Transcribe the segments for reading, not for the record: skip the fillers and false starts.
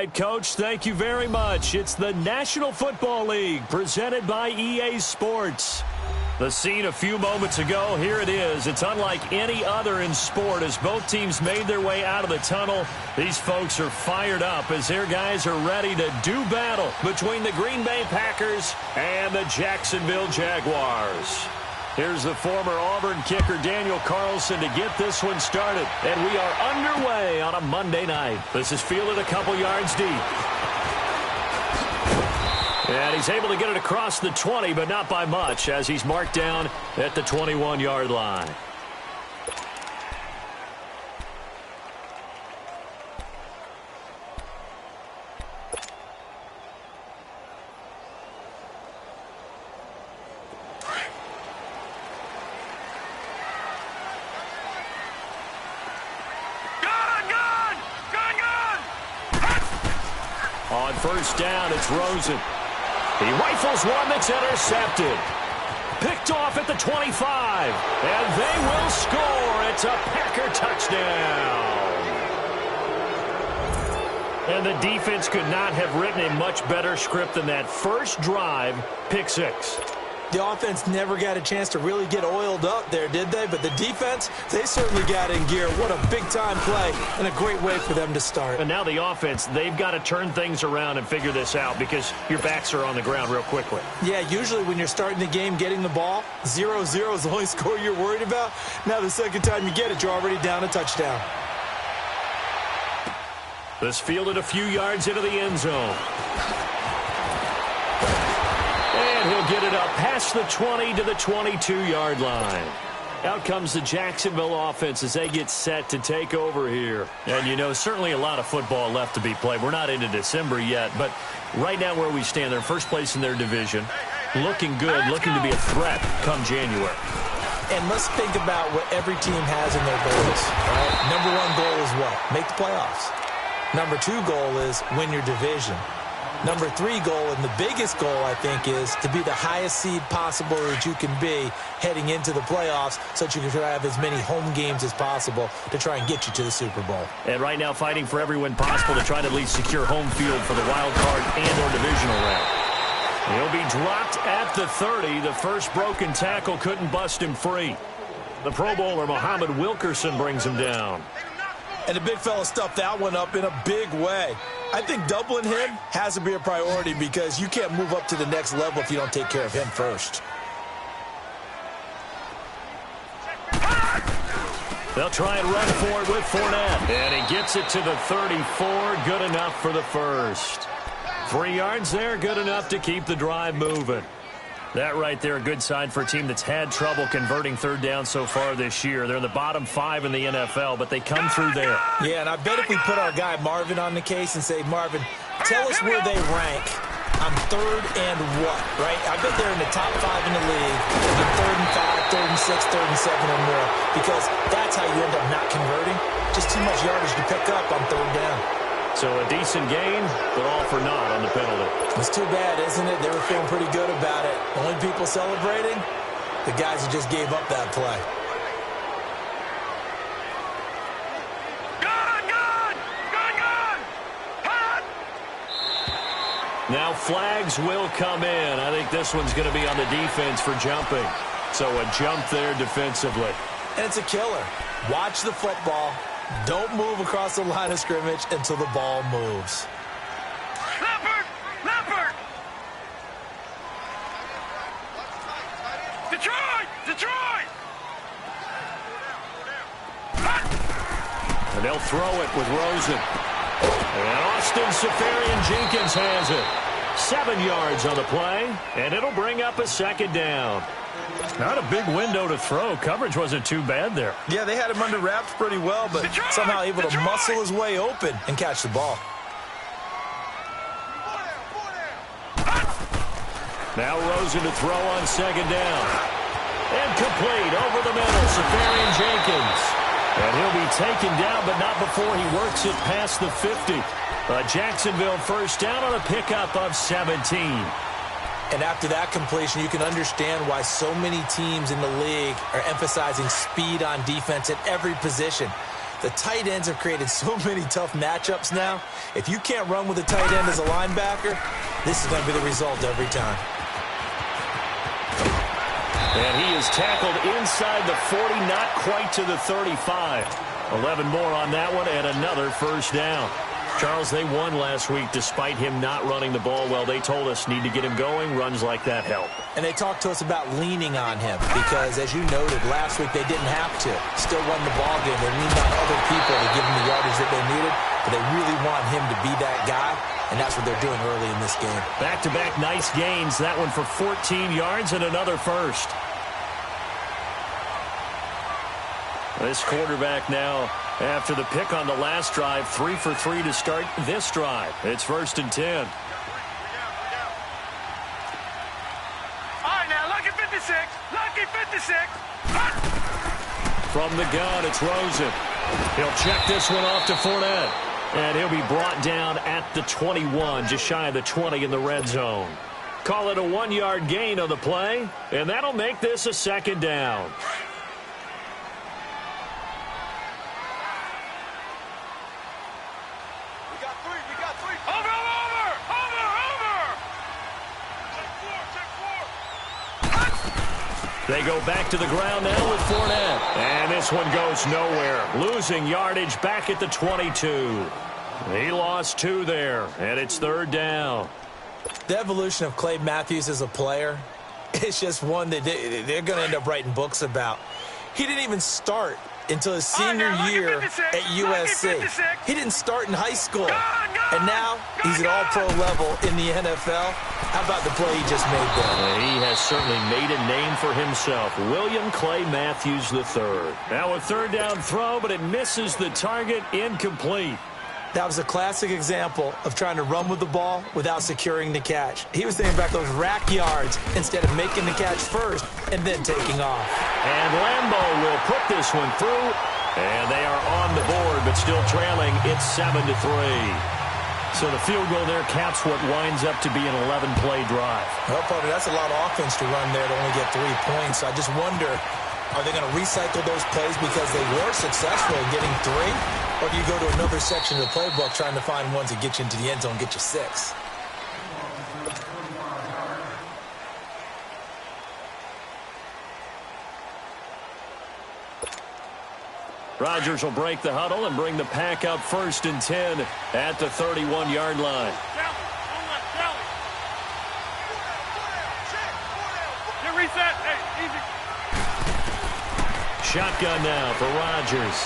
right, Coach. Thank you very much. It's the National Football League presented by EA Sports. The scene a few moments ago, here it is. It's unlike any other in sport as both teams made their way out of the tunnel. These folks are fired up as their guys are ready to do battle between the Green Bay Packers and the Jacksonville Jaguars. Here's the former Auburn kicker Daniel Carlson to get this one started. And we are underway on a Monday night. This is fielded a couple yards deep. And he's able to get it across the 20, but not by much, as he's marked down at the 21-yard line. On first down, it's Rosen. He rifles one that's intercepted. Picked off at the 25. And they will score. It's a Packer touchdown. And the defense could not have written a much better script than that. First drive, pick six. The offense never got a chance to really get oiled up there, did they? But the defense, they certainly got in gear. What a big-time play and a great way for them to start. And now the offense, they've got to turn things around and figure this out because your backs are on the ground real quickly. Yeah, usually when you're starting the game getting the ball, 0-0 is the only score you're worried about. Now the second time you get it, you're already down a touchdown. This fielded a few yards into the end zone. And he'll get it up past the 20 to the 22-yard line. Out comes the Jacksonville offense as they get set to take over here. And, you know, certainly a lot of football left to be played. We're not into December yet, but right now where we stand, they're first place in their division. Looking good, looking to be a threat come January. And let's think about what every team has in their goals. Right? Number one goal is what? Make the playoffs. Number two goal is win your division. Number three goal, and the biggest goal, I think, is to be the highest seed possible that you can be heading into the playoffs so that you can have as many home games as possible to try and get you to the Super Bowl. And right now fighting for every win possible to try to at least secure home field for the wild card and or divisional round. He'll be dropped at the 30. The first broken tackle couldn't bust him free. The Pro Bowler, Muhammad Wilkerson, brings him down. And the big fella stuffed that one up in a big way. I think doubling him has to be a priority because you can't move up to the next level if you don't take care of him first. They'll try and run for it with Fournette. And he gets it to the 34. Good enough for the first. 3 yards there, good enough to keep the drive moving. That right there, a good sign for a team that's had trouble converting third down so far this year. They're in the bottom 5 in the NFL, but they come through there. Yeah, and I bet if we put our guy Marvin on the case and say, Marvin, tell us where they rank on third and what, right? I bet they're in the top 5 in the league on third and 5, third and 6, third and 7 or more, because that's how you end up not converting. Just too much yardage to pick up on third down. So a decent gain, but all for naught on the penalty. It's too bad, isn't it? They were feeling pretty good about it. Only people celebrating, the guys who just gave up that play. Now flags will come in. I think this one's going to be on the defense for jumping. So a jump there defensively. And it's a killer. Watch the football. Don't move across the line of scrimmage until the ball moves. Leopard! Leopard! Detroit! Detroit! And they'll throw it with Rosen. And Austin Seferian-Jenkins has it. 7 yards on the play, and it'll bring up a second down. Not a big window to throw. Coverage wasn't too bad there. Yeah, they had him under wraps pretty well, but somehow able to muscle his way open and catch the ball. Now Rosen to throw on second down. And complete over the middle, Seferian-Jenkins. And he'll be taken down, but not before he works it past the 50. Jacksonville first down on a pickup of 17. And after that completion, you can understand why so many teams in the league are emphasizing speed on defense at every position. The tight ends have created so many tough matchups now. If you can't run with a tight end as a linebacker, this is going to be the result every time. And he is tackled inside the 40, not quite to the 35. 11 more on that one and another first down. Charles, they won last week despite him not running the ball well. They told us need to get him going. Runs like that help. And they talked to us about leaning on him because, as you noted, last week they didn't have to. Still won the ball game. They leaned on other people to give them the yardage that they needed, but they really want him to be that guy, and that's what they're doing early in this game. Back-to-back nice gains. That one for 14 yards and another first. This quarterback now, after the pick on the last drive, 3 for 3 to start this drive. It's 1st and 10. All right, now, lucky 56. Lucky 56. From the gun, it's Rosen. He'll check this one off to Fournette. And he'll be brought down at the 21, just shy of the 20 in the red zone. Call it a 1-yard gain on the play, and that'll make this a 2nd down. They go back to the ground now with Fournette. And this one goes nowhere. Losing yardage back at the 22. He lost 2 there, and it's 3rd down. The evolution of Clay Matthews as a player, it's just one that they're going to end up writing books about. He didn't even start until his senior year at USC. He didn't start in high school. And now he's at all-pro level in the NFL. How about the play he just made there? He has certainly made a name for himself. William Clay Matthews III. Now a 3rd down throw, but it misses the target. Incomplete. That was a classic example of trying to run with the ball without securing the catch. He was thinking about those rack yards instead of making the catch first and then taking off. And Lambeau will put this one through. And they are on the board, but still trailing. It's 7-3. So the field goal there caps what winds up to be an 11-play drive. Well, partner, that's a lot of offense to run there to only get 3 points. I just wonder, are they going to recycle those plays because they were successful in getting 3? Or do you go to another section of the playbook trying to find ones that get you into the end zone and get you 6? Rodgers will break the huddle and bring the pack out 1st and 10 at the 31-yard line. Get reset. Hey, easy. Shotgun now for Rodgers.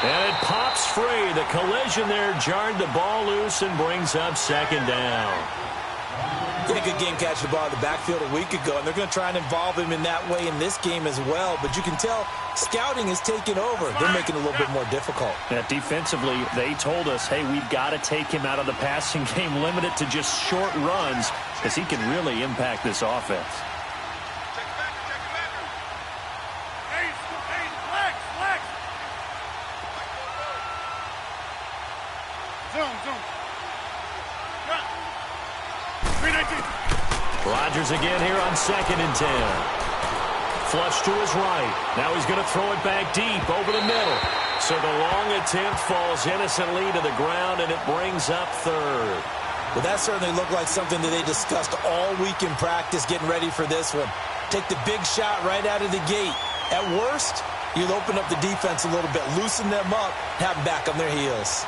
And it pops free. The collision there jarred the ball loose and brings up 2nd down. He had a good game catching the ball in the backfield a week ago, and they're going to try and involve him in that way in this game as well. But you can tell scouting is taking over. They're making it a little bit more difficult. Defensively, they told us, hey, we've got to take him out of the passing game, limit it to just short runs, because he can really impact this offense. Rodgers again here on 2nd and 10. Flush to his right. Now he's going to throw it back deep over the middle. So the long attempt falls innocently to the ground, and it brings up 3rd. Well, that certainly looked like something that they discussed all week in practice getting ready for this one. Take the big shot right out of the gate. At worst, you'll open up the defense a little bit, loosen them up, have them back on their heels.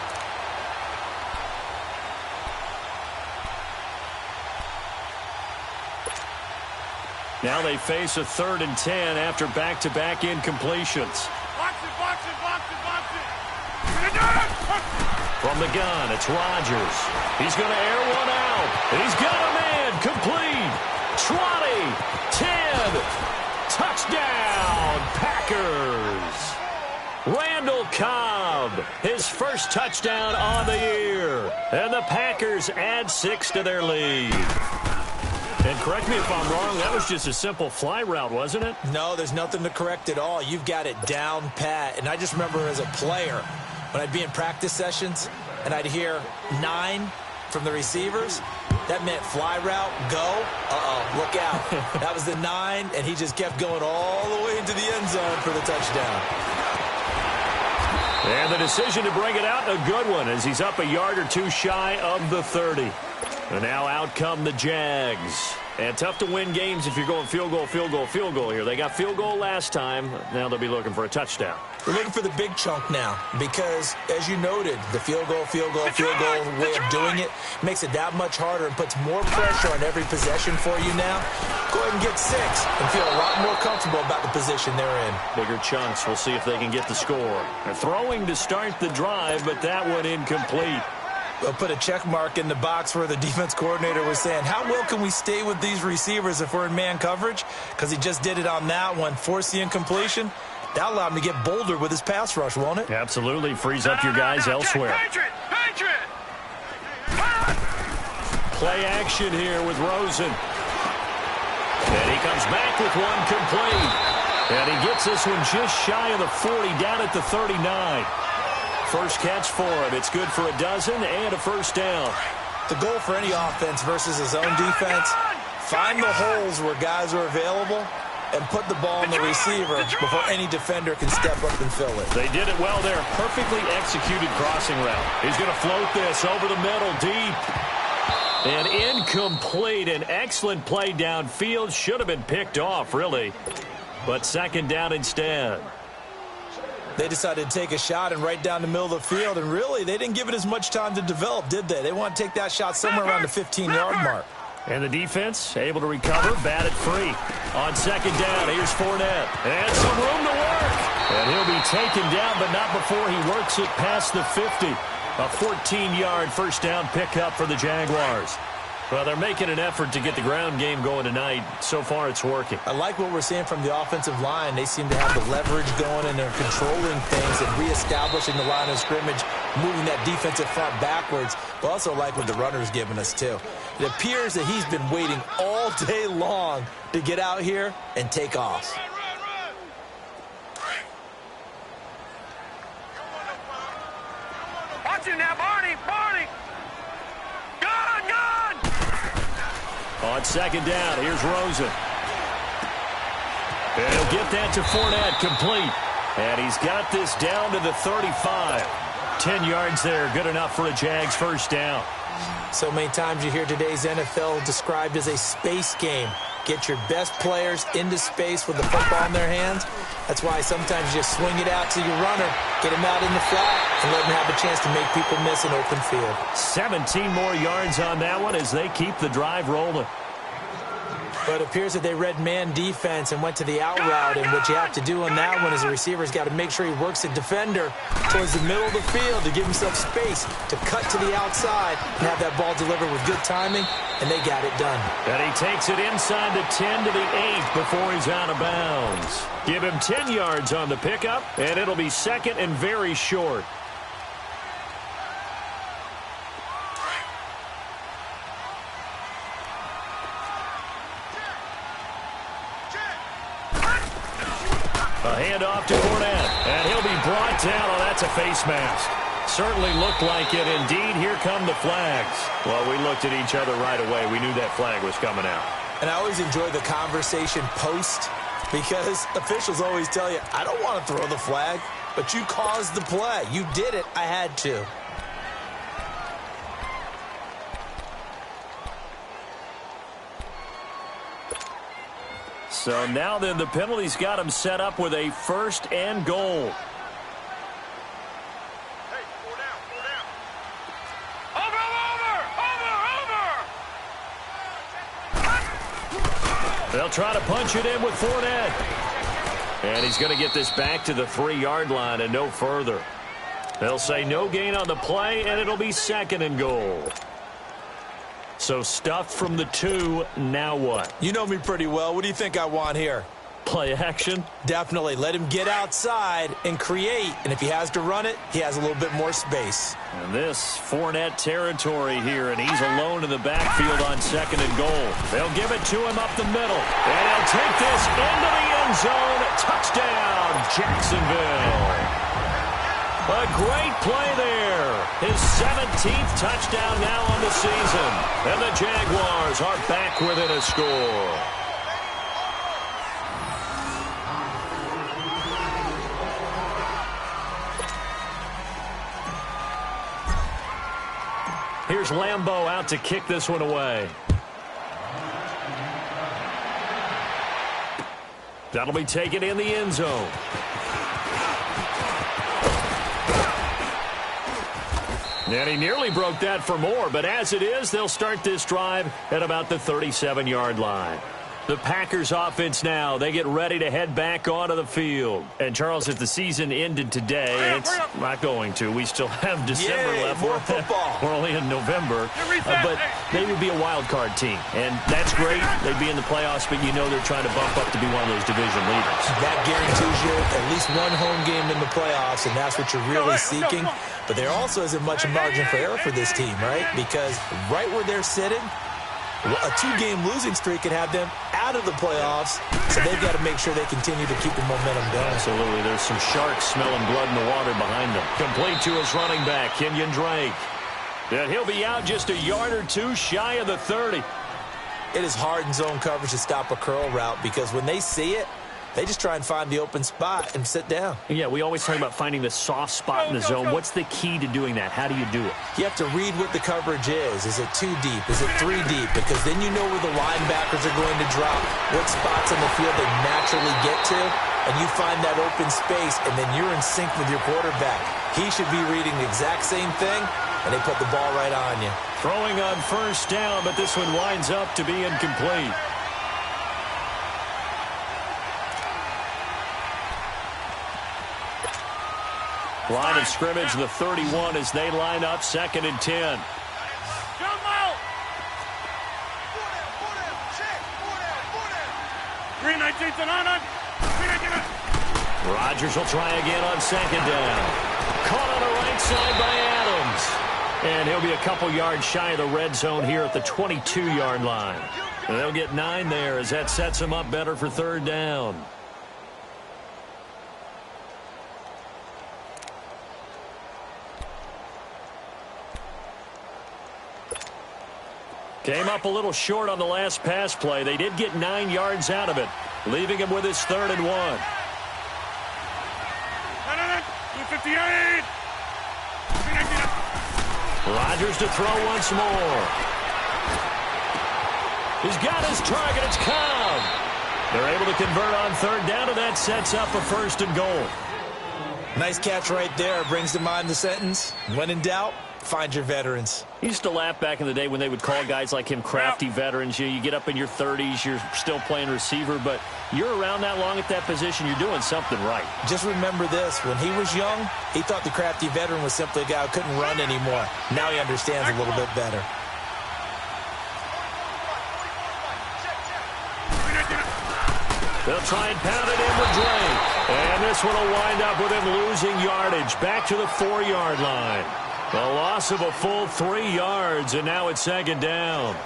Now they face a 3rd and 10 after back-to-back incompletions. Box it, box it, box it, box it. From the gun, it's Rodgers. He's going to air one out, and he's got a man complete. 20, 10, touchdown, Packers. Randall Cobb, his first touchdown on the year. And the Packers add 6 to their lead. And correct me if I'm wrong, that was just a simple fly route, wasn't it? No, there's nothing to correct at all. You've got it down pat. And I just remember as a player, when I'd be in practice sessions and I'd hear 9 from the receivers, that meant fly route, go. Uh-oh. Look out. That was the 9, and he just kept going all the way into the end zone for the touchdown. And the decision to bring it out, a good one, as he's up a yard or two shy of the 30. And now out come the Jags. And tough to win games if you're going field goal, field goal, field goal here. They got field goal last time. Now they'll be looking for a touchdown. We're looking for the big chunk now because, as you noted, the field goal way of doing it makes it that much harder and puts more pressure on every possession for you now. Go ahead and get 6 and feel a lot more comfortable about the position they're in. Bigger chunks. We'll see if they can get the score. They're throwing to start the drive, but that one incomplete. We'll put a check mark in the box where the defense coordinator was saying, how well can we stay with these receivers if we're in man coverage? Because he just did it on that one, forced the incompletion. That allowed him to get bolder with his pass rush, won't it? Absolutely. Frees up your guys elsewhere. Patriot! Play action here with Rosen. And he comes back with one complete. And he gets this one just shy of the 40, down at the 39. First catch for him. It's good for a dozen and a first down. The goal for any offense versus his own defense, find the holes where guys are available and put the ball in the receiver before any defender can step up and fill it. They did it well there. Perfectly executed crossing route. He's going to float this over the middle, deep. And incomplete. An excellent play downfield. Should have been picked off, really. But second down instead. They decided to take a shot and right down the middle of the field, and really, they didn't give it as much time to develop, did they? They want to take that shot somewhere around the 15-yard mark. And the defense able to recover, bat it free. On second down, here's Fournette. And some room to work. And he'll be taken down, but not before he works it past the 50. A 14-yard first down pickup for the Jaguars. Well, they're making an effort to get the ground game going tonight. So far, it's working. I like what we're seeing from the offensive line. They seem to have the leverage going, and they're controlling things and reestablishing the line of scrimmage, moving that defensive front backwards. But also like what the runner's giving us, too. It appears that he's been waiting all day long to get out here and take off. Watch it now, Barney! Gone! On second down, here's Rosen. And he'll get that to Fournette, complete. And he's got this down to the 35. 10 yards there, good enough for a Jags first down. So many times you hear today's NFL described as a space game. Get your best players into space with the football in their hands. That's why sometimes you just swing it out to your runner, get him out in the flat, and let him have a chance to make people miss an open field. 17 more yards on that one as they keep the drive rolling. But it appears that they read man defense and went to the out route, and what you have to do on that one is the receiver's got to make sure he works the defender towards the middle of the field to give himself space to cut to the outside and have that ball delivered with good timing, and they got it done. And he takes it inside the 10 to the 8 before he's out of bounds. Give him 10 yards on the pickup, and it'll be second and very short. A handoff to Fournette, and he'll be brought down. Oh, that's a face mask. Certainly looked like it. Indeed, here come the flags. Well, we looked at each other right away. We knew that flag was coming out. And I always enjoy the conversation post because officials always tell you, I don't want to throw the flag, but you caused the play. You did it. I had to. So now then the penalty's got him set up with a first and goal. Hey, 4 down! Over! They'll try to punch it in with Fournette. And he's going to get this back to the 3-yard line and no further. They'll say no gain on the play, and it'll be second and goal. So stuffed from the 2, now what? You know me pretty well. What do you think I want here? Play action? Definitely. Let him get outside and create. And if he has to run it, he has a little bit more space. And this Fournette territory here, and he's alone in the backfield on second and goal. They'll give it to him up the middle. And he'll take this into the end zone. Touchdown, Jacksonville. A great play there. His 17th touchdown now on the season. And the Jaguars are back within a score. Here's Lambeau out to kick this one away. That'll be taken in the end zone. And he nearly broke that for more, but as it is, they'll start this drive at about the 37-yard line. The Packers offense now, they get ready to head back onto the field. And, Charles, if the season ended today, it's not going to. We still have December left. More football. We're only in November. But they would be a wild card team. And that's great. They'd be in the playoffs, but you know they're trying to bump up to be one of those division leaders. That guarantees you at least one home game in the playoffs, and that's what you're really seeking. But there also isn't much margin for error for this team, right? Because right where they're sitting, a two-game losing streak could have them out of the playoffs, so they've got to make sure they continue to keep the momentum going. Absolutely. There's some sharks smelling blood in the water behind them. Complete to his running back, Kenyon Drake. And he'll be out just a yard or two shy of the 30. It is hard in zone coverage to stop a curl route because when they see it, they just try and find the open spot and sit down. Yeah, we always talk about finding the soft spot in the zone. What's the key to doing that? How do you do it? You have to read what the coverage is. Is it 2 deep? Is it 3 deep? Because then you know where the linebackers are going to drop, what spots on the field they naturally get to, and you find that open space, and then you're in sync with your quarterback. He should be reading the exact same thing, and they put the ball right on you. Throwing on first down, but this one winds up to be incomplete. Line of scrimmage, the 31 as they line up, 2nd and 10. Rodgers will try again on 2nd down. Caught on the right side by Adams. And he'll be a couple yards shy of the red zone here at the 22-yard line. And they'll get 9 there as that sets them up better for 3rd down. Came up a little short on the last pass play. They did get 9 yards out of it, leaving him with his 3rd and 1. 258. Rodgers to throw once more. He's got his target. It's Cobb. They're able to convert on 3rd down, and that sets up a 1st and goal. Nice catch right there. Brings to mind the sentence, when in doubt, find your veterans. He used to laugh back in the day when they would call guys like him crafty veterans. You get up in your 30s, you're still playing receiver, but you're around that long at that position, you're doing something right. Just remember this. When he was young, he thought the crafty veteran was simply a guy who couldn't run anymore. Now he understands a little bit better. They'll try and pound it in with Drake. And this one will wind up with him losing yardage back to the 4-yard line. A loss of a full 3 yards, and now it's 2nd down.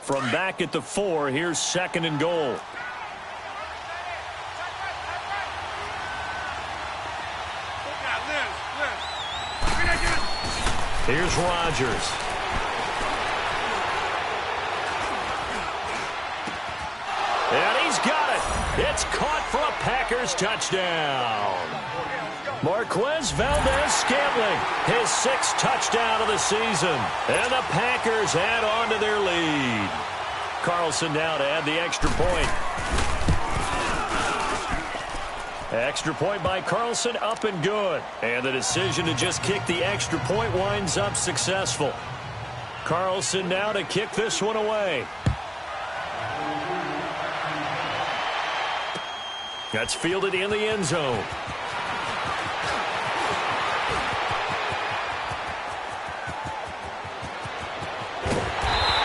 From back at the 4, here's 2nd and goal. Here's Rodgers. And he's got it. It's caught for a Packers touchdown. Marquez Valdez-Scantling, his 6th touchdown of the season. And the Packers add on to their lead. Carlson now to add the extra point. Extra point by Carlson, up and good. And the decision to just kick the extra point winds up successful. Carlson now to kick this one away. That's fielded in the end zone.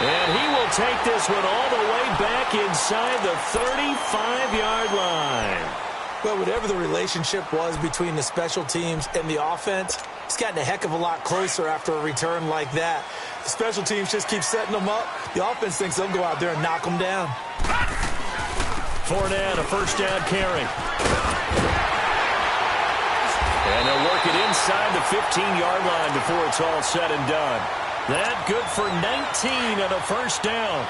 And he will take this one all the way back inside the 35-yard line. Well, whatever the relationship was between the special teams and the offense, it's gotten a heck of a lot closer after a return like that. The special teams just keep setting them up. The offense thinks they'll go out there and knock them down. Fournette, a first down carry. And they'll work it inside the 15-yard line before it's all said and done. That good for 19 and a first down.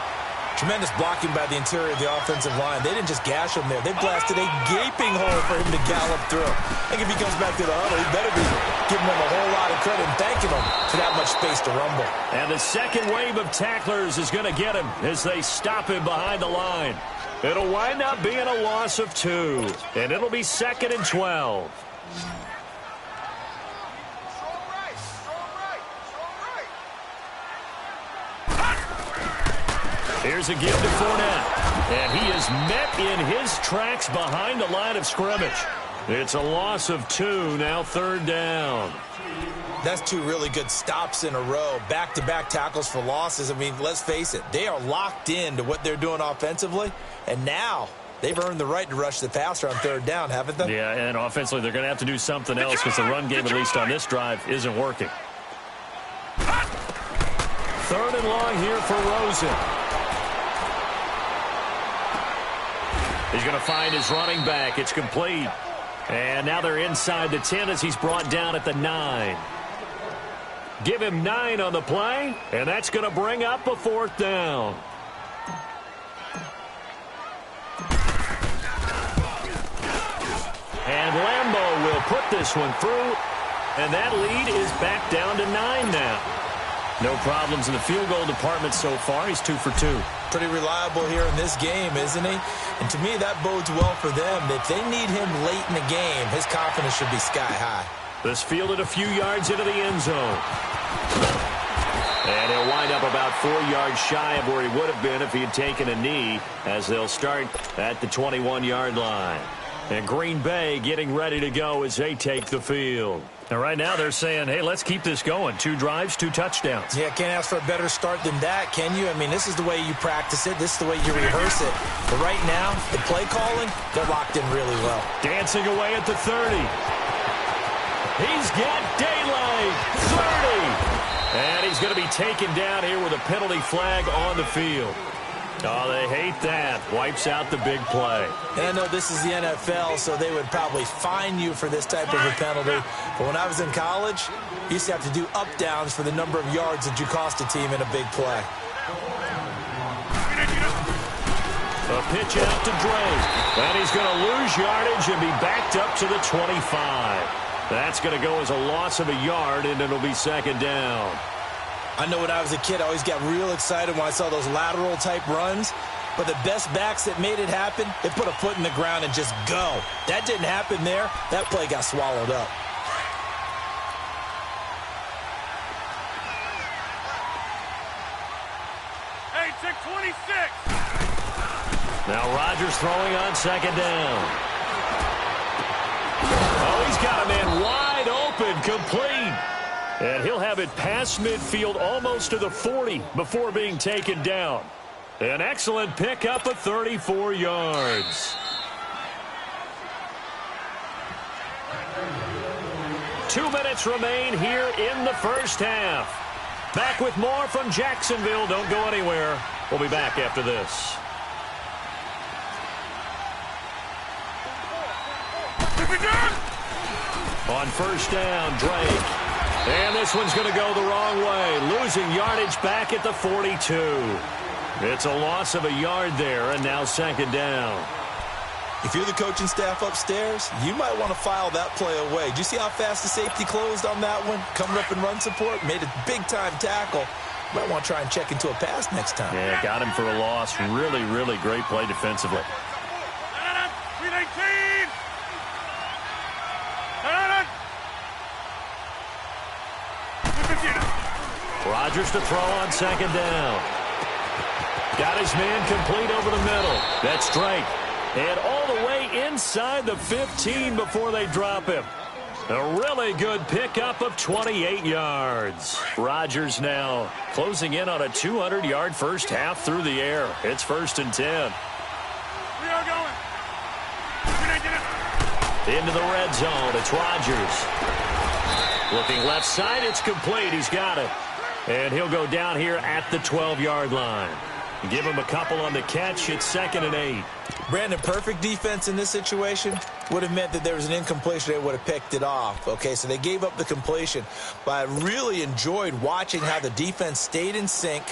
Tremendous blocking by the interior of the offensive line. They didn't just gash him there. They blasted a gaping hole for him to gallop through. I think if he comes back to the huddle, he better be giving them a whole lot of credit and thanking them for that much space to rumble. And the second wave of tacklers is going to get him as they stop him behind the line. It'll wind up being a loss of 2, and it'll be 2nd and 12. Here's a give to Fournette. And he is met in his tracks behind the line of scrimmage. It's a loss of 2, now 3rd down. That's 2 really good stops in a row. Back-to-back tackles for losses. I mean, let's face it. They are locked into what they're doing offensively. And now they've earned the right to rush the passer on 3rd down, haven't they? Yeah, and offensively they're going to have to do something else because the run game, at least on this drive, isn't working. 3rd and long here for Rosen. He's going to find his running back. It's complete. And now they're inside the 10 as he's brought down at the 9. Give him 9 on the play, and that's going to bring up a 4th down. And Lambeau will put this one through, and that lead is back down to 9 now. No problems in the field goal department so far. He's 2 for 2. Pretty reliable here in this game, isn't he? And to me, that bodes well for them. If they need him late in the game, his confidence should be sky high. This fielded a few yards into the end zone. And he'll wind up about 4 yards shy of where he would have been if he had taken a knee, as they'll start at the 21-yard line. And Green Bay getting ready to go as they take the field. And right now they're saying, hey, let's keep this going. 2 drives, 2 touchdowns. Yeah, can't ask for a better start than that, can you? I mean, this is the way you practice it. This is the way you rehearse it. But right now, the play calling, they're locked in really well. Dancing away at the 30. He's got daylight. 30. And he's going to be taken down here with a penalty flag on the field. Oh, they hate that. Wipes out the big play. And I know this is the NFL, so they would probably fine you for this type of a penalty. But when I was in college, you used to have to do up-downs for the number of yards that you cost a team in a big play. A pitch out to Drake. And he's going to lose yardage and be backed up to the 25. That's going to go as a loss of a yard, and it'll be 2nd down. I know when I was a kid, I always got real excited when I saw those lateral-type runs. But the best backs that made it happen, they put a foot in the ground and just go. That didn't happen there. That play got swallowed up. Hey, check 26. Now Rodgers throwing on 2nd down. Oh, he's got a man wide open, complete. And he'll have it past midfield almost to the 40 before being taken down. An excellent pickup of 34 yards. 2 minutes remain here in the first half. Back with more from Jacksonville. Don't go anywhere. We'll be back after this. On 1st down, Drake. And this one's going to go the wrong way. Losing yardage back at the 42. It's a loss of a yard there, and now 2nd down. If you're the coaching staff upstairs, you might want to file that play away. Did you see how fast the safety closed on that one? Coming up in run support, made a big-time tackle. Might want to try and check into a pass next time. Yeah, got him for a loss. Really, really great play defensively. 319. Rodgers to throw on 2nd down. Got his man complete over the middle. That's Drake. And all the way inside the 15 before they drop him. A really good pickup of 28 yards. Rodgers now closing in on a 200-yard first half through the air. It's 1st and 10. We are going. 319. Into the red zone. It's Rodgers. Looking left side. It's complete. He's got it. And he'll go down here at the 12-yard line. Give him a couple on the catch. It's 2nd and 8. Brandon, perfect defense in this situation would have meant that there was an incompletion. They would have picked it off. Okay, so they gave up the completion. But I really enjoyed watching how the defense stayed in sync,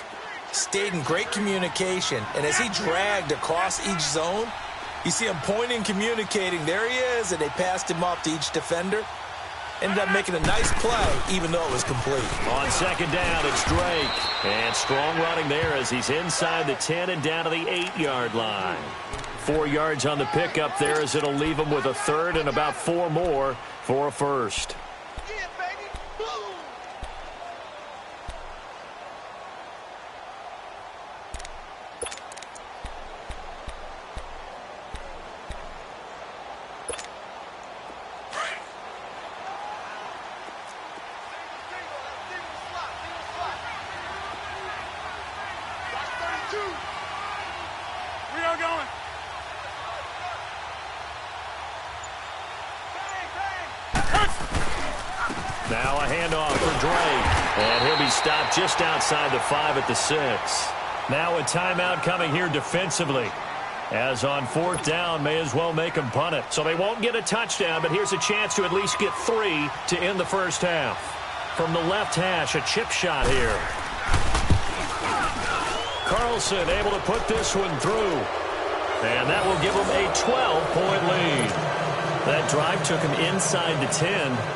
stayed in great communication. And as he dragged across each zone, you see him pointing, communicating. There he is, and they passed him off to each defender. Ended up making a nice play, even though it was complete. On 2nd down, it's Drake. And strong running there as he's inside the 10 and down to the 8-yard line. 4 yards on the pickup there as it'll leave him with a 3rd and about 4 more for a 1st. Now a handoff for Drake. And he'll be stopped just outside the 5 at the 6. Now a timeout coming here defensively. As on 4th down, may as well make them punt it. So they won't get a touchdown, but here's a chance to at least get 3 to end the first half. From the left hash, a chip shot here. Carlson able to put this one through. And that will give them a 12-point lead. That drive took him inside the 10.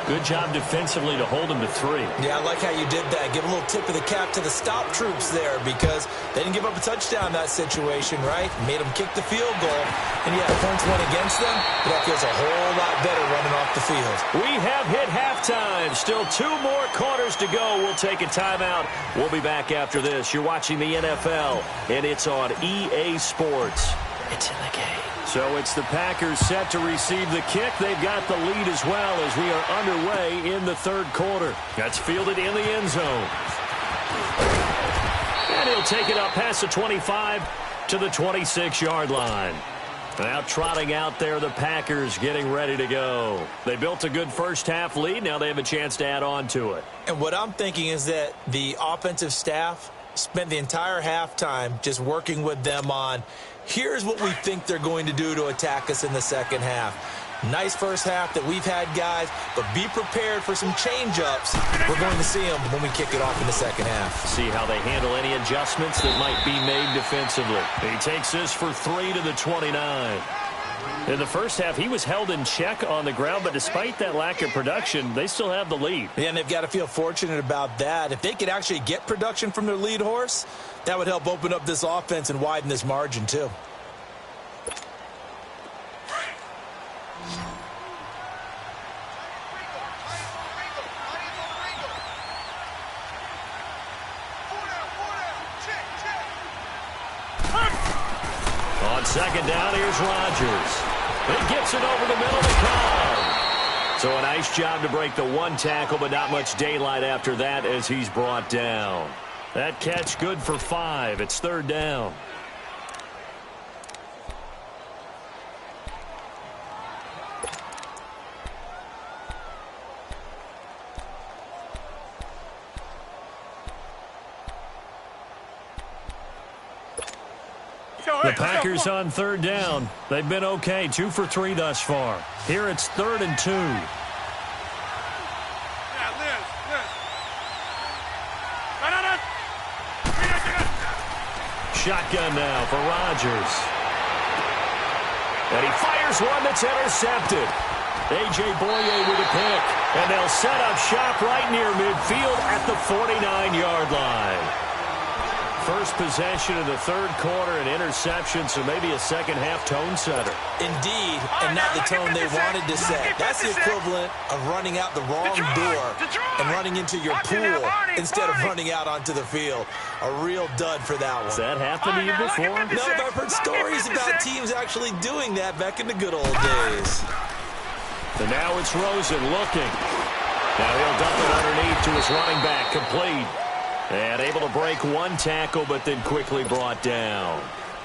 Good job defensively to hold him to 3. Yeah, I like how you did that. Give a little tip of the cap to the stop troops there because they didn't give up a touchdown in that situation, right? Made them kick the field goal. And, yeah, points went against them, but that feels a whole lot better running off the field. We have hit halftime. Still 2 more quarters to go. We'll take a timeout. We'll be back after this. You're watching the NFL, and it's on EA Sports. It's in the game. So it's the Packers set to receive the kick. They've got the lead as well as we are underway in the 3rd quarter. That's fielded in the end zone. And he'll take it up past the 25 to the 26-yard line. Now trotting out there, the Packers getting ready to go. They built a good first-half lead. Now they have a chance to add on to it. And what I'm thinking is that the offensive staff spent the entire halftime just working with them on here's what we think they're going to do to attack us in the second half. Nice first half that we've had, guys, but be prepared for some change-ups. We're going to see them when we kick it off in the second half. See how they handle any adjustments that might be made defensively. He takes this for 3 to the 29. In the first half, he was held in check on the ground, but despite that lack of production, they still have the lead. Yeah, and they've got to feel fortunate about that. If they could actually get production from their lead horse, that would help open up this offense and widen this margin, too. On 2nd down, here's Rodgers. He gets it over the middle to Cobb. So a nice job to break the 1 tackle, but not much daylight after that as he's brought down. That catch good for 5. It's 3rd down. The Packers on 3rd down. They've been okay, 2 for 3 thus far. Here it's 3rd and 2. Shotgun now for Rodgers. And he fires one that's intercepted. A.J. Boye with a pick. And they'll set up shop right near midfield at the 49-yard line. First possession of the 3rd quarter, an interception, so maybe a second-half tone setter. Indeed, and not the tone they wanted to set. That's the equivalent of running out the wrong door and running into your pool instead of running out onto the field. A real dud for that one. Has that happened to you before? No, but I've heard stories about teams actually doing that back in the good old days. And now it's Rosen looking. Now he'll dump it underneath to his running back, complete. And able to break 1 tackle, but then quickly brought down.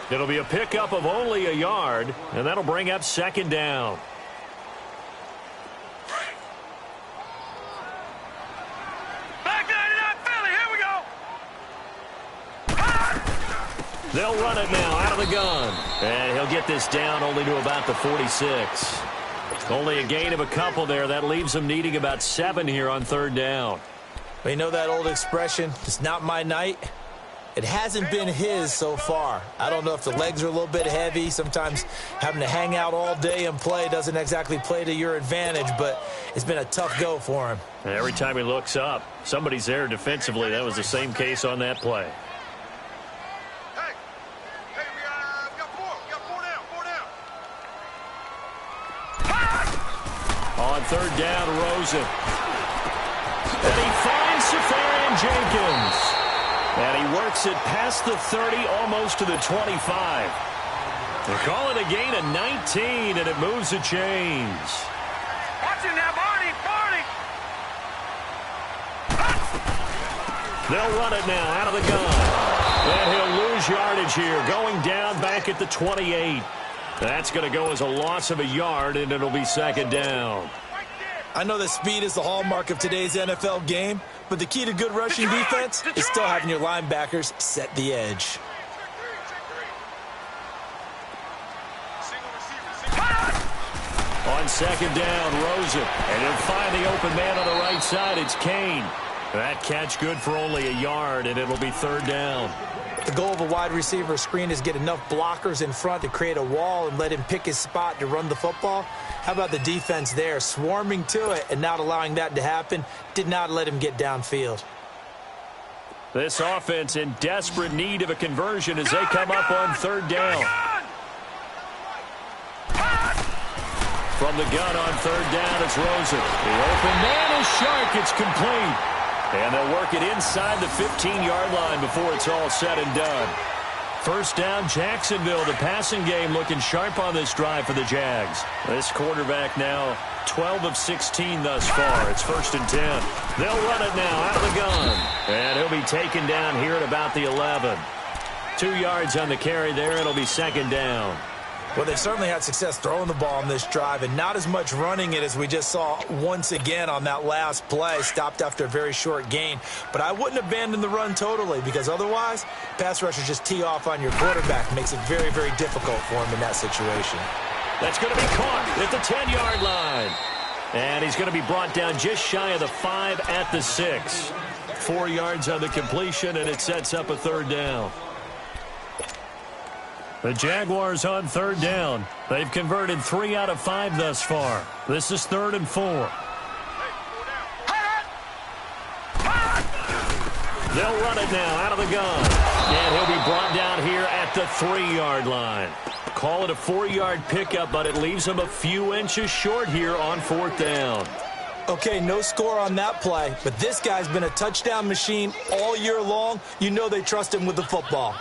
It'll be a pickup of only a yard, and that'll bring up 2nd down. They'll run it now out of the gun. And he'll get this down only to about the 46. Only a gain of a couple there. That leaves them needing about 7 here on third down. Well, you know that old expression, it's not my night? It hasn't been his so far. I don't know if the legs are a little bit heavy. Sometimes having to hang out all day and play doesn't exactly play to your advantage, but it's been a tough go for him. And every time he looks up, somebody's there defensively. That was the same case on that play. On third down, Rosen. And he finds Safarian Jenkins. And he works it past the 30, almost to the 25. They call it a gain of 19, and it moves the chains. Watch it now, Barney, Barney. They'll run it now out of the gun. And he'll lose yardage here, going down back at the 28. That's going to go as a loss of a yard, and it'll be second down. I know that speed is the hallmark of today's NFL game, but the key to good rushing defense is still having your linebackers set the edge. On second down, Rosen. And he'll find the open man on the right side. It's Kane. That catch good for only a yard, and it'll be third down. The goal of a wide receiver screen is get enough blockers in front to create a wall and let him pick his spot to run the football. How about the defense there, swarming to it and not allowing that to happen? Did not let him get downfield. This offense in desperate need of a conversion as they come up on third down. From the gun on third down, it's Rosen. The open man is Shark. It's complete. And they'll work it inside the 15-yard line before it's all said and done. First down, Jacksonville. The passing game looking sharp on this drive for the Jags. This quarterback now 12 of 16 thus far. It's first and 10. They'll run it now out of the gun. And he'll be taken down here at about the 11. 2 yards on the carry there. It'll be second down. Well, they've certainly had success throwing the ball on this drive and not as much running it as we just saw once again on that last play, stopped after a very short gain. But I wouldn't abandon the run totally because otherwise, pass rushers just tee off on your quarterback. Makes it very, very difficult for him in that situation. That's going to be caught at the 10-yard line. And he's going to be brought down just shy of the 5 at the 6. 4 yards on the completion, and it sets up a third down. The Jaguars on third down. They've converted 3 out of 5 thus far. This is 3rd and 4. They'll run it now out of the gun. And he'll be brought down here at the 3-yard line. Call it a 4-yard pickup, but it leaves him a few inches short here on 4th down. Okay, no score on that play, but this guy's been a touchdown machine all year long. You know they trust him with the football.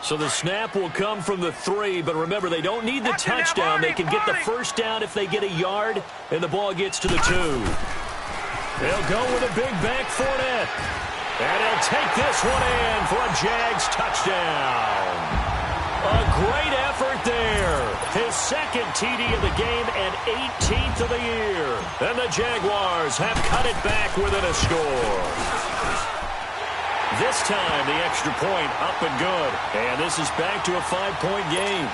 So the snap will come from the 3, but remember, they don't need the touchdown. They can get the first down if they get a yard, and the ball gets to the 2. They'll go with a big back Fournette. And he'll take this one in for a Jags touchdown. A great effort there. His second TD of the game and 18th of the year. And the Jaguars have cut it back within a score. This time, the extra point up and good. And this is back to a 5-point game.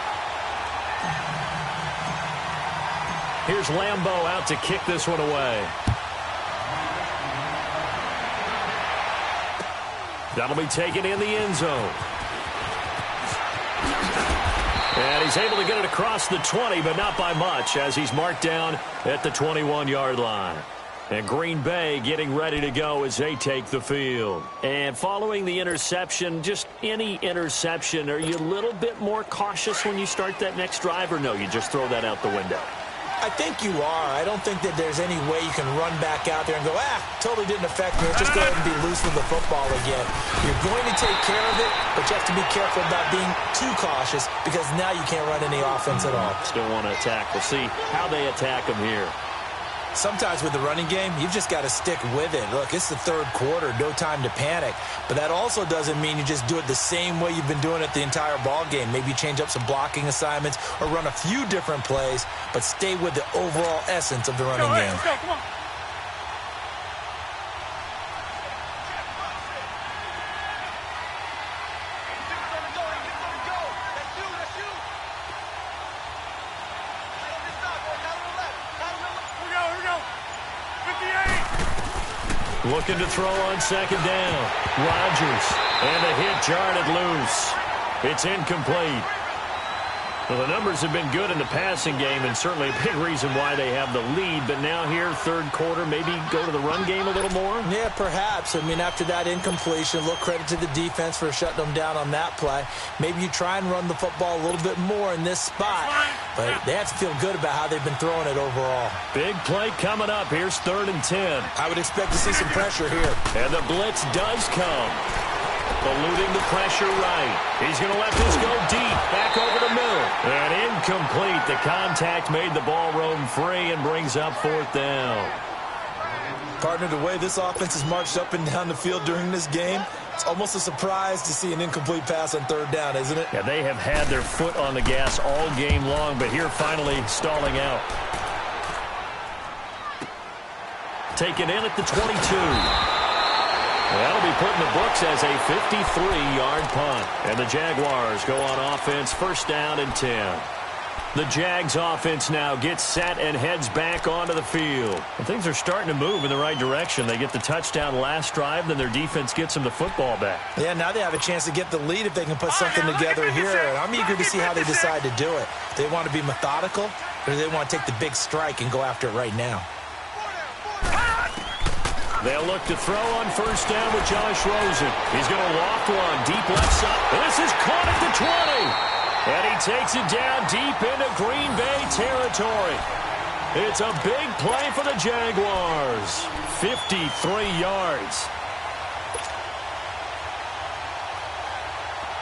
Here's Lambeau out to kick this one away. That'll be taken in the end zone. And he's able to get it across the 20, but not by much, as he's marked down at the 21-yard line. And Green Bay getting ready to go as they take the field. And following the interception, just any interception, are you a little bit more cautious when you start that next drive, or no, you just throw that out the window? I think you are. I don't think that there's any way you can run back out there and go, totally didn't affect me. Let's just go ahead and be loose with the football again. You're going to take care of it, but you have to be careful about being too cautious because now you can't run any offense at all. Still want to attack. We'll see how they attack them here. Sometimes with the running game, you've just got to stick with it. Look, it's the third quarter, no time to panic. But that also doesn't mean you just do it the same way you've been doing it the entire ball game. Maybe change up some blocking assignments or run a few different plays, but stay with the overall essence of the running game. Let's go, come on. Looking to throw on second down. Rodgers. And the hit jarred it loose. It's incomplete. Well, the numbers have been good in the passing game, and certainly a big reason why they have the lead. But now here, third quarter, maybe go to the run game a little more? Yeah, perhaps. I mean, after that incompletion, a little credit to the defense for shutting them down on that play. Maybe you try and run the football a little bit more in this spot. But they have to feel good about how they've been throwing it overall. Big play coming up. Here's 3rd and 10. I would expect to see some pressure here. And the blitz does come. Eluding the pressure right. He's going to let this go deep. Back over the middle. And incomplete. The contact made the ball roam free and brings up 4th down. Partner, the way this offense has marched up and down the field during this game, it's almost a surprise to see an incomplete pass on 3rd down, isn't it? Yeah, they have had their foot on the gas all game long, but here finally stalling out. Taken in at the 22. That'll be put in the books as a 53-yard punt. And the Jaguars go on offense, 1st down and 10. The Jags offense now gets set and heads back onto the field. And things are starting to move in the right direction. They get the touchdown last drive, then their defense gets them the football back. Yeah, now they have a chance to get the lead if they can put something together here. And I'm eager to see how they decide to do it. They want to be methodical, or do they want to take the big strike and go after it right now? They'll look to throw on 1st down with Josh Rosen. He's going to loft one deep left side. This is caught at the 20. And he takes it down deep into Green Bay territory. It's a big play for the Jaguars. 53 yards.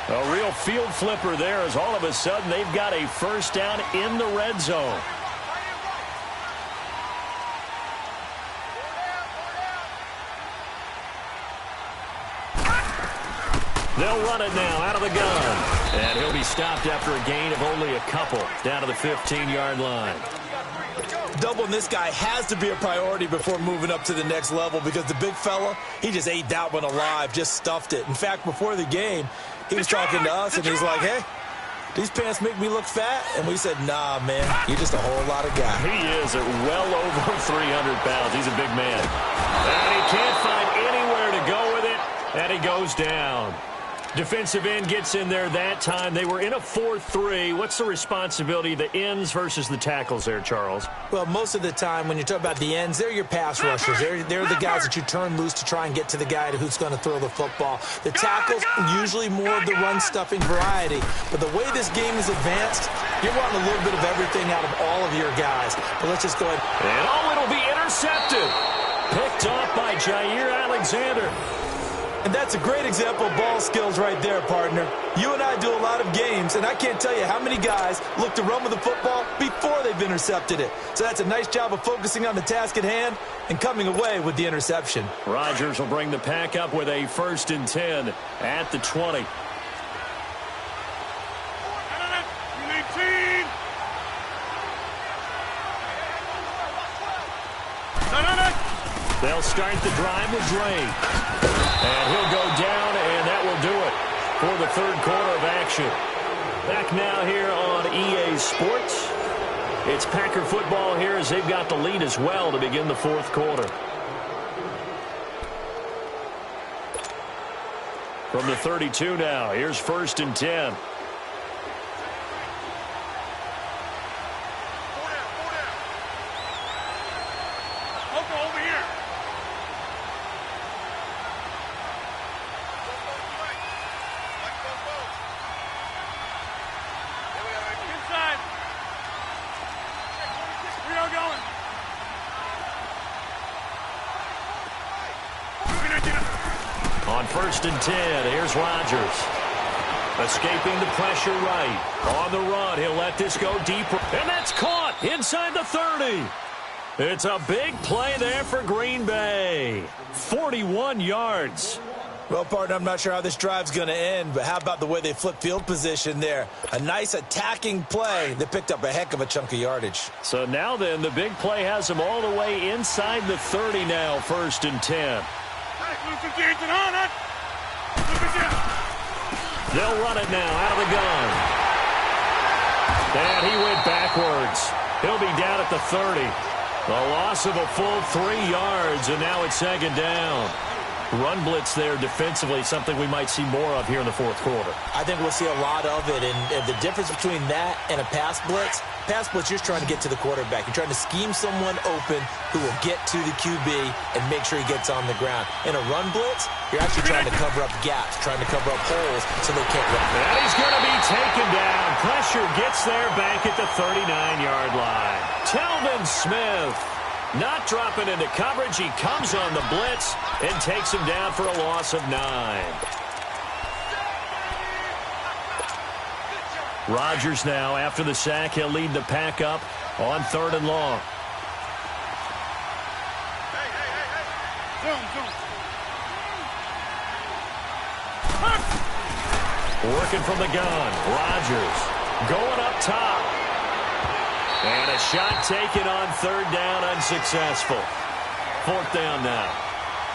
A real field flipper there as all of a sudden they've got a 1st down in the red zone. They'll run it now out of the gun. And he'll be stopped after a gain of only a couple down to the 15-yard line. Doubling this guy has to be a priority before moving up to the next level because the big fella, he just ate that one alive, just stuffed it. In fact, before the game, he was talking to us, and he's like, hey, these pants make me look fat? And we said, nah, man, you're just a whole lot of guy. He is at well over 300 pounds. He's a big man. And he can't find anywhere to go with it, and he goes down. Defensive end gets in there that time. They were in a 4-3. What's the responsibility of the ends versus the tackles there, Charles? Well, most of the time when you talk about the ends, they're your pass rushers. They're the guys that you turn loose to try and get to the guy who's going to throw the football. The tackles, usually more of the run-stuffing variety. But the way this game is advanced, you're wanting a little bit of everything out of all of your guys. But let's just go ahead. And it'll be intercepted. Picked off by Jair Alexander. And that's a great example of ball skills right there, partner. You and I do a lot of games, and I can't tell you how many guys look to run with the football before they've intercepted it. So that's a nice job of focusing on the task at hand and coming away with the interception. Rodgers will bring the pack up with a 1st and 10 at the 20. They'll start the drive with Drake. And he'll go down, and that will do it for the 3rd quarter of action. Back now here on EA Sports. It's Packer football here as they've got the lead as well to begin the 4th quarter. From the 32 now, here's 1st and 10. On 1st and 10, here's Rodgers. Escaping the pressure right. On the run, he'll let this go deeper. And that's caught inside the 30. It's a big play there for Green Bay. 41 yards. Well, partner, I'm not sure how this drive's going to end, but how about the way they flip field position there? A nice attacking play that picked up a heck of a chunk of yardage. So now then, the big play has them all the way inside the 30 now, 1st and 10. They'll run it now out of the gun. And he went backwards. He'll be down at the 30. The loss of a full 3 yards, and now it's second down. Run blitz there defensively, something we might see more of here in the fourth quarter. I think we'll see a lot of it, and the difference between that and a pass blitz, you're trying to get to the quarterback. You're trying to scheme someone open who will get to the QB and make sure he gets on the ground. In a run blitz, you're actually trying to cover up gaps, trying to cover up holes so they can't run. And he's going to be taken down. Pressure gets there back at the 39-yard line. Telvin Smith not dropping into coverage. He comes on the blitz and takes him down for a loss of 9. Rodgers now, after the sack, he'll lead the pack up on 3rd and long. Working from the gun. Rodgers going up top. And a shot taken on 3rd down, unsuccessful. 4th down now.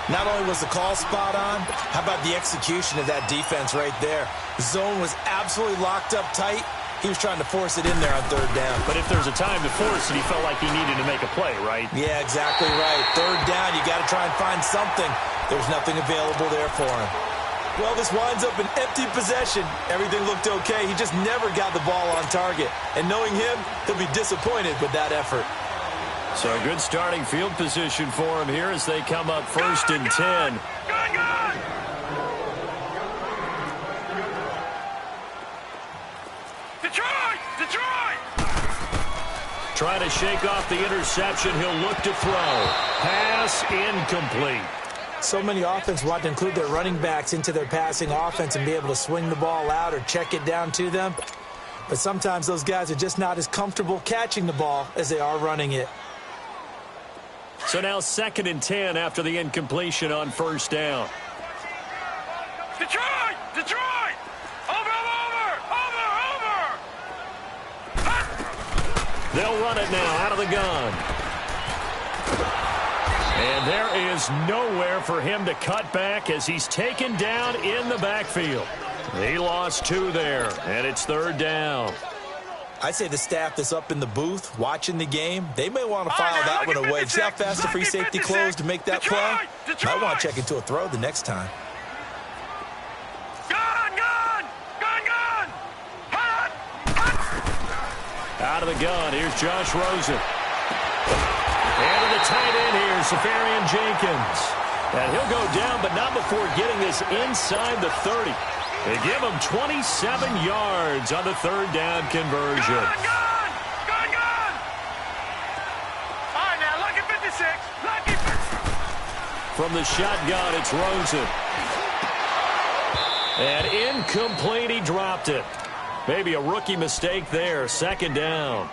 Not only was the call spot on, how about the execution of that defense right there? The zone was absolutely locked up tight. He was trying to force it in there on 3rd down. But if there's a time to force it, he felt like he needed to make a play, right? Yeah, exactly right. 3rd down, you got to try and find something. There's nothing available there for him. Well, this winds up an empty possession. Everything looked okay. He just never got the ball on target. And knowing him, he'll be disappointed with that effort. So a good starting field position for him here as they come up 1st and 10. Detroit! Trying to shake off the interception. He'll look to throw. Pass incomplete. So many offenses want to include their running backs into their passing offense and be able to swing the ball out or check it down to them. But sometimes those guys are just not as comfortable catching the ball as they are running it. So now 2nd and 10 after the incompletion on 1st down. Detroit! Over! They'll run it now out of the gun. And there is nowhere for him to cut back as he's taken down in the backfield. He lost 2 there, and it's 3rd down. I'd say the staff that's up in the booth watching the game, they may want to file that one away. See how fast the free safety closed to make that play? Might want to check into a throw the next time. Out of the gun, here's Josh Rosen. And to the tight end here, Safarian Jenkins. And he'll go down, but not before getting this inside the 30. They give him 27 yards on the 3rd down conversion. Gun! All right, now, lucky 56. Lucky 56. From the shotgun, it's Rosen. And incomplete, he dropped it. Maybe a rookie mistake there, 2nd down.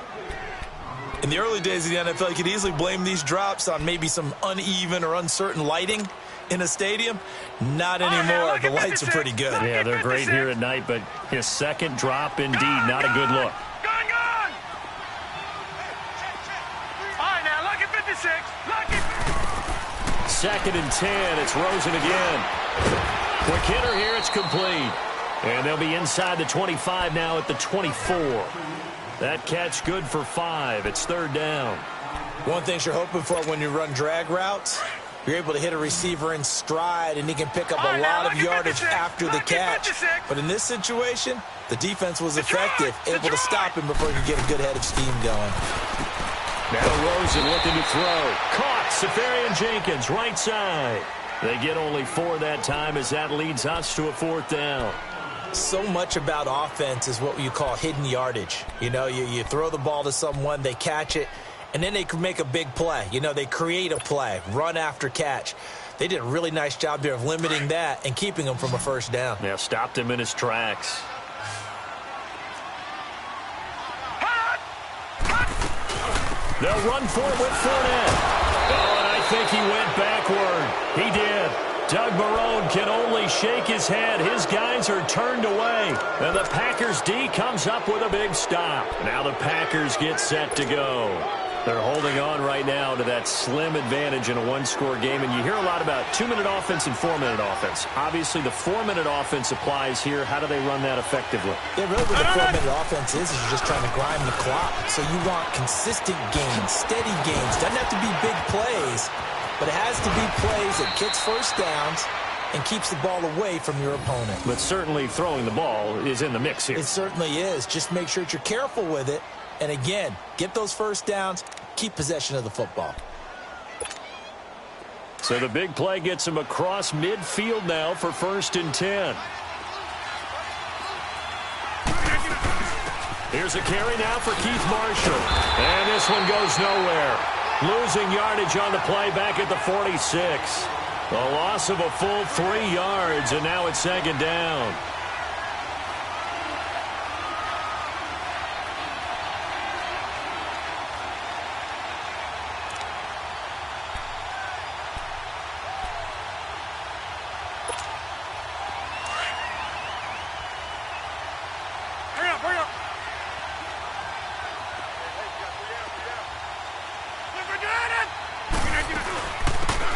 In the early days of the NFL, you could easily blame these drops on maybe some uneven or uncertain lighting in a stadium. Not anymore. The lights are pretty good. Yeah, they're great here at night, but his 2nd drop, indeed, not a good look. Gun! All right, now, lucky 56. Lucky. 2nd and 10, it's Rosen again. Quick hitter here, it's complete. And they'll be inside the 25 now at the 24. That catch good for 5. It's 3rd down. One thing you're hoping for when you run drag routes, you're able to hit a receiver in stride, and he can pick up a lot of yardage after the catch. But in this situation, the defense was effective, able to stop him before he could get a good head of steam going. Now Rosen looking to throw. Caught, Safarian Jenkins, right side. They get only 4 that time as that leads us to a 4th down. So much about offense is what you call hidden yardage. You know, you throw the ball to someone, they catch it, and then they can make a big play. You know, they create a play, run after catch. They did a really nice job there of limiting that and keeping him from a 1st down. Yeah, stopped him in his tracks. They'll run for it with Fournette. Oh, and I think he went backward. He did. Doug Marrone can only shake his head. His guys are turned away. And the Packers D comes up with a big stop. Now the Packers get set to go. They're holding on right now to that slim advantage in a one-score game, and you hear a lot about 2-minute offense and 4-minute offense. Obviously, the 4-minute offense applies here. How do they run that effectively? Yeah, really what the 4-minute offense is you're just trying to grind the clock. So you want consistent gains, steady gains. Doesn't have to be big plays, but it has to be plays that gets first downs and keeps the ball away from your opponent. But certainly throwing the ball is in the mix here. It certainly is. Just make sure that you're careful with it. And again, get those first downs, keep possession of the football. So the big play gets him across midfield now for 1st and 10. Here's a carry now for Keith Marshall. And this one goes nowhere. Losing yardage on the play back at the 46. The loss of a full 3 yards, and now it's 2nd down.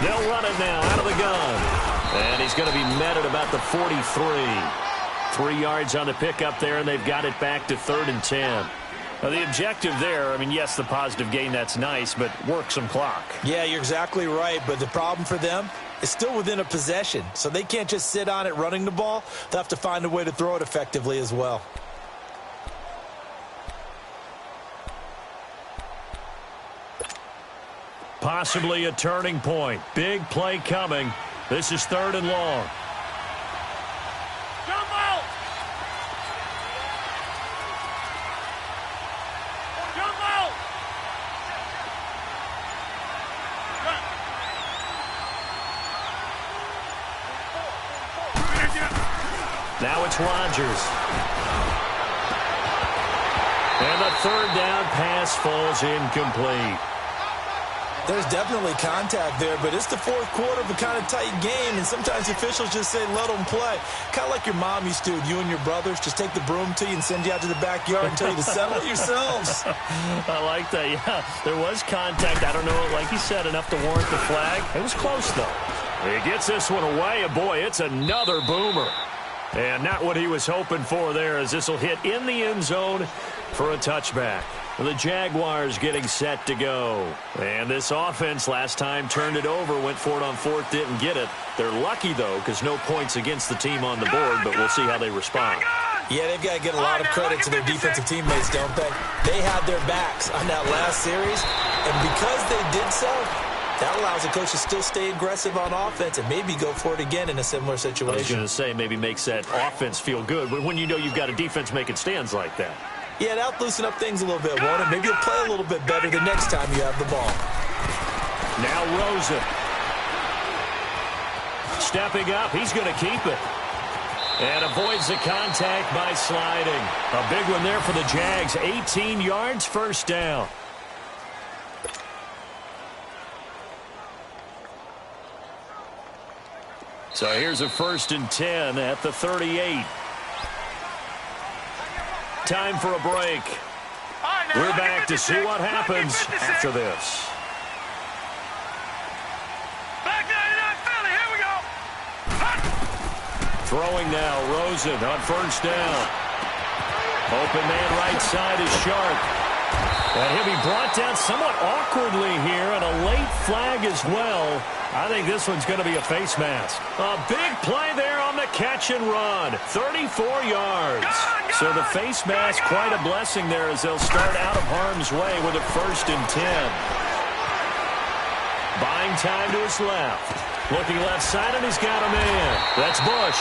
They'll run it now out of the gun. And he's going to be met at about the 43. 3 yards on the pickup there, and they've got it back to 3rd and 10. Now, the objective there, I mean, yes, the positive gain, that's nice, but work some clock. Yeah, you're exactly right, but the problem for them is still within a possession. So they can't just sit on it running the ball. They'll have to find a way to throw it effectively as well. Possibly a turning point. Big play coming. This is 3rd and long. Jump out! Jump out! Now it's Rodgers. And the 3rd down pass falls incomplete. There's definitely contact there, but it's the 4th quarter of a kind of tight game, and sometimes officials just say, let them play. Kind of like your mom used to, you and your brothers, just take the broom to you and send you out to the backyard and tell you to settle it yourselves. I like that, yeah. There was contact. I don't know, like you said, enough to warrant the flag. It was close, though. He gets this one away, and boy, it's another boomer. And not what he was hoping for there, as this will hit in the end zone for a touchback. The Jaguars getting set to go. And this offense last time turned it over, went for it on 4th, didn't get it. They're lucky, though, because no points against the team on the board, but we'll see how they respond. Yeah, they've got to get a lot of credit to their defensive teammates, don't they? They had their backs on that last series, and because they did so, that allows the coach to still stay aggressive on offense and maybe go for it again in a similar situation. I was going to say, maybe makes that offense feel good, but when you know you've got a defense making stands like that. Yeah, that'll loosen up things a little bit, won't it? Maybe you'll play a little bit better the next time you have the ball. Now Rosen. Stepping up, he's going to keep it. And avoids the contact by sliding. A big one there for the Jags. 18 yards, 1st down. So here's a 1st and 10 at the 38. Time for a break. We're back to see what happens after this. Back 99 Philly, here we go. Throwing now, Rosen on 1st down. Open man right side is Sharp. And he'll be brought down somewhat awkwardly here, and a late flag as well. I think this one's going to be a face mask. A big play there on the catch and run. 34 yards. So the face mask, quite a blessing there as they'll start out of harm's way with a 1st and 10. Buying time to his left. Looking left side, and he's got a man. That's Bush.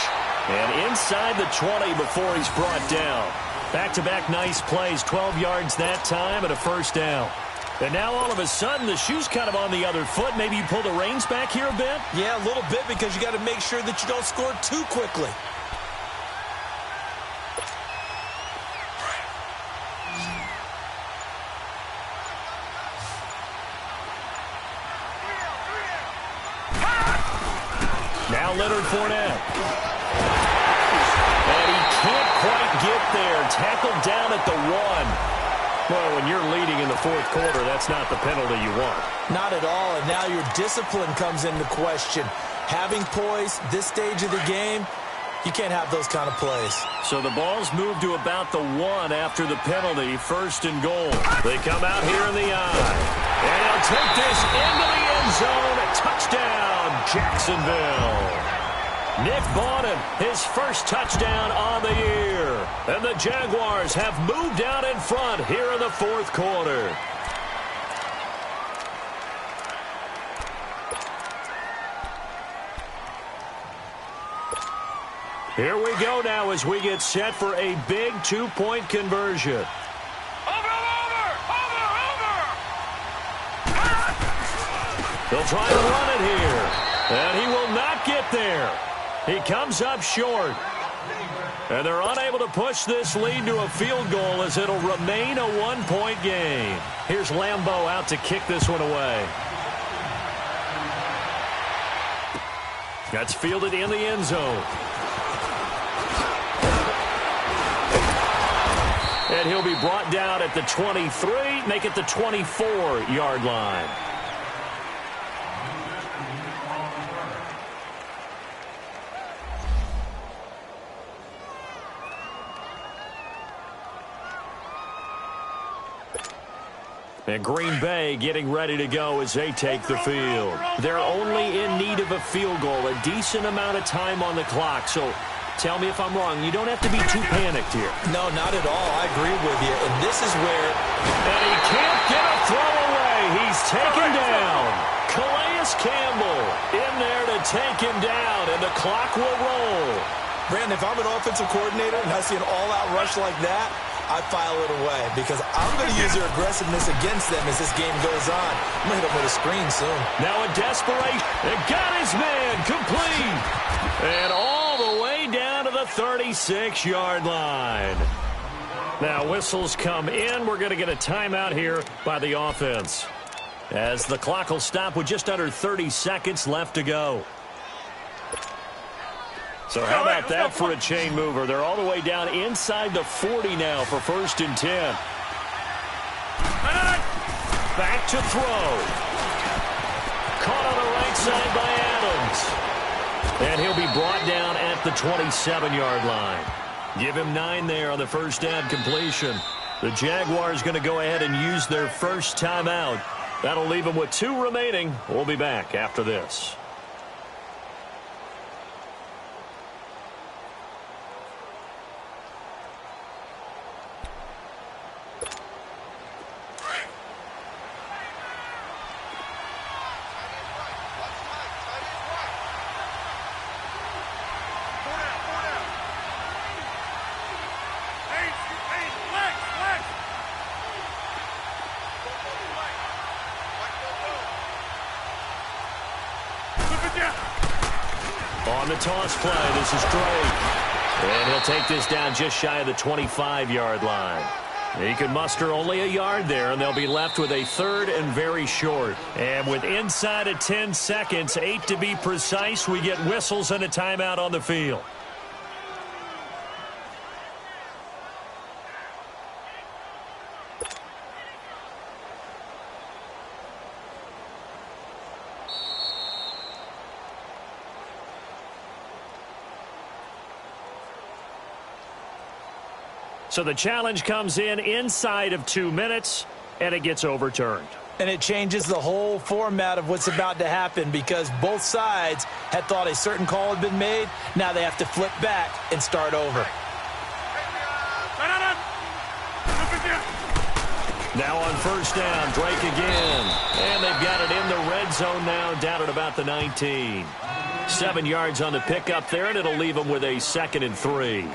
And inside the 20 before he's brought down. Back-to-back nice plays. 12 yards that time and a 1st down. And now all of a sudden the shoe's kind of on the other foot. Maybe you pull the reins back here a bit? Yeah, a little bit, because you got to make sure that you don't score too quickly. Now Leonard Fournette. And he can't quite get there. Tackled down at the 1. Well, when you're leading in the fourth quarter, that's not the penalty you want. Not at all, and now your discipline comes into question. Having poise this stage of the game, you can't have those kind of plays. So the ball's moved to about the 1 after the penalty, 1st and goal. They come out here in the eye. And he'll take this into the end zone. A touchdown, Jacksonville. Nick Bawden, his first touchdown on the year. And the Jaguars have moved out in front here in the fourth quarter. Here we go now as we get set for a big 2-point conversion. They'll try to run it here. And he will not get there. He comes up short. And they're unable to push this lead to a field goal as it'll remain a 1-point game. Here's Lambeau out to kick this one away. That's fielded in the end zone. And he'll be brought down at the 23, make it the 24-yard line. And Green Bay getting ready to go as they take the field. They're only in need of a field goal, a decent amount of time on the clock. So tell me if I'm wrong. You don't have to be too panicked here. No, not at all. I agree with you. And this is where... And he can't get a throw away. He's taken down. Calais Campbell in there to take him down, and the clock will roll. Brandon, if I'm an offensive coordinator and I see an all-out rush like that, I file it away because I'm going to use their aggressiveness against them as this game goes on. I'm going to hit them with a screen soon. Now a desperation. And got his man complete. And all the way down to the 36-yard line. Now whistles come in. We're going to get a timeout here by the offense, as the clock will stop with just under 30 seconds left to go. So how about that for a chain mover? They're all the way down inside the 40 now for 1st and 10. Back to throw. Caught on the right side by Adams. And he'll be brought down at the 27-yard line. Give him 9 there on the first down completion. The Jaguars going to go ahead and use their first timeout. That'll leave them with 2 remaining. We'll be back after this. On the toss play, this is Drake. And he'll take this down just shy of the 25-yard line. He can muster only a yard there, and they'll be left with a 3rd and very short. And with inside of 10 seconds, 8 to be precise, we get whistles and a timeout on the field. So the challenge comes in inside of 2 minutes, and it gets overturned. And it changes the whole format of what's about to happen because both sides had thought a certain call had been made. Now they have to flip back and start over. Now on first down, Drake again. And they've got it in the red zone now, down at about the 19. 7 yards on the pickup there, and it'll leave them with a 2nd and 3.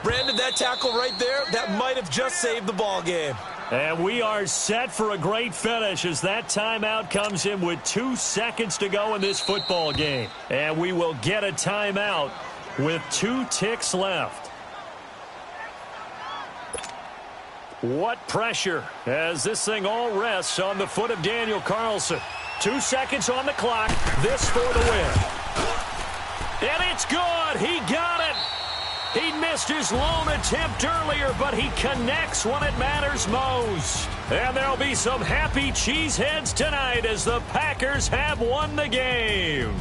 Brandon, that tackle right there, that might have just saved the ball game. And we are set for a great finish as that timeout comes in with 2 seconds to go in this football game. And we will get a timeout with 2 ticks left. What pressure as this thing all rests on the foot of Daniel Carlson. 2 seconds on the clock. This for the win. And it's good. He got it. He missed missed his lone attempt earlier, but he connects when it matters most. And there'll be some happy cheeseheads tonight as the Packers have won the game.